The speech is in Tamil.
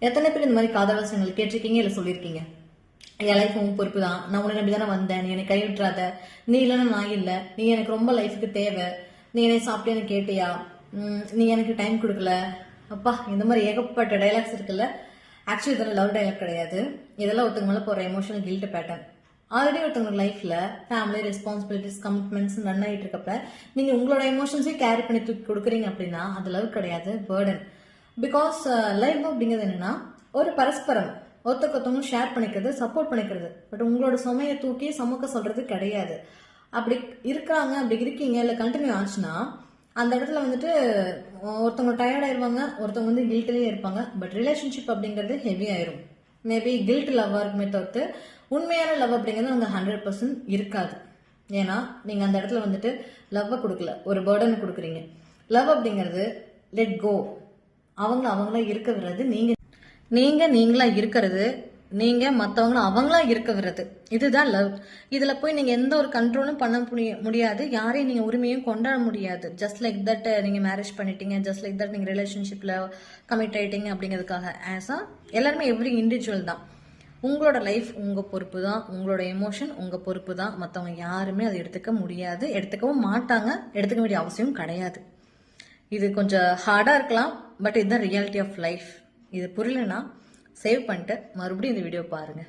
எத்தனை பேர் இந்த மாதிரி காதல் வசனங்கள் கேட்டிருக்கீங்க இல்லை சொல்லியிருக்கீங்க? என் லைஃப் உன் பொறுப்பு தான், நான் உன்னை நம்பி தானே வந்தேன், நீ என்னை கைவிட்டுறாத, நீ இல்லைன்னா நான் இல்லை, நீ எனக்கு ரொம்ப லைஃபுக்கு தேவை, நீ என்னை சாப்பிட்டேன்னு கேட்டியா, நீ எனக்கு டைம் கொடுக்கல, அப்பா இந்த மாதிரி ஏகப்பட்ட டைலாக்ஸ் இருக்குல்ல. ஆக்சுவலி இதெல்லாம் லவ் டைலாக் கிடையாது. இதெல்லாம் ஒருத்தங்க மேலே போகிற எமோஷனல் கில்ட் பேட்டர்ன். ஆல்ரெடி ஒருத்தவங்க லைஃப்ல ஃபேமிலி ரெஸ்பான்சிபிலிட்டிஸ் கமிட்மெண்ட்ஸ் ரன் ஆகிட்டு இருக்கப்ப நீங்க உங்களோட எமோஷன்ஸே கேரி பண்ணி தூக்கி கொடுக்குறீங்க அப்படின்னா அது லவ் கிடையாது, பேர்டன். பிகாஸ் லைஃப் அப்படிங்கிறது என்னன்னா ஒரு பரஸ்பரம், ஒருத்தவங்க ஷேர் பண்ணிக்கிறது, சப்போர்ட் பண்ணிக்கிறது. பட் உங்களோட சுமையை தூக்கி சமக்க சொல்றது கிடையாது. அப்படி இருக்காங்க, அப்படி இருக்கீங்க, இல்லை கண்டினியூ ஆச்சுன்னா அந்த இடத்துல வந்துட்டு ஒருத்தவங்க டயர்ட் ஆயிருவாங்க, ஒருத்தவங்க வந்து கில்ட்லேயே இருப்பாங்க. பட் ரிலேஷன்ஷிப் அப்படிங்கிறது ஹெவி ஆயிரும். மேபி கில்ட் லவ்வாக இருக்குமே தவிர்த்து உண்மையான லவ் அப்படிங்கிறது அங்கே 100% இருக்காது. ஏன்னா நீங்கள் அந்த இடத்துல வந்துட்டு லவ்வை கொடுக்கல, ஒரு பேர்டனை கொடுக்குறீங்க. லவ் அப்படிங்கிறது லெட் கோ, அவங்களா இருக்க விடுறது, நீங்களா இருக்கிறது, நீங்க மற்றவங்கள அவங்களா இருக்க விடுறது, இதுதான் லவ். இதுல போய் நீங்க எந்த ஒரு கண்ட்ரோலும் பண்ண முடியாது, யாரையும் நீங்க உரிமையும் கொண்டாட முடியாது. ஜஸ்ட் லைக் தட் நீங்க மேரேஜ் பண்ணிட்டீங்க, ஜஸ்ட் லைக் தட் நீங்க ரிலேஷன்ஷிப்ல கமிட் ஆயிட்டீங்க அப்படிங்கிறதுக்காக ஆஸா எல்லாருமே எவ்ரி இண்டிவிஜுவல் தான். உங்களோட லைஃப் உங்க பொறுப்பு தான், உங்களோட எமோஷன் உங்க பொறுப்பு தான். மற்றவங்க யாருமே அதை எடுத்துக்க முடியாது, எடுத்துக்கவும் மாட்டாங்க, எடுத்துக்க வேண்டிய அவசியம் கிடையாது. இது கொஞ்சம் ஹார்டா இருக்கலாம், பட் இதுதான் ரியாலிட்டி ஆஃப் லைஃப். இது புரியலன்னா சேவ் பண்ணிட்டு மறுபடியும் இந்த வீடியோ பாருங்க.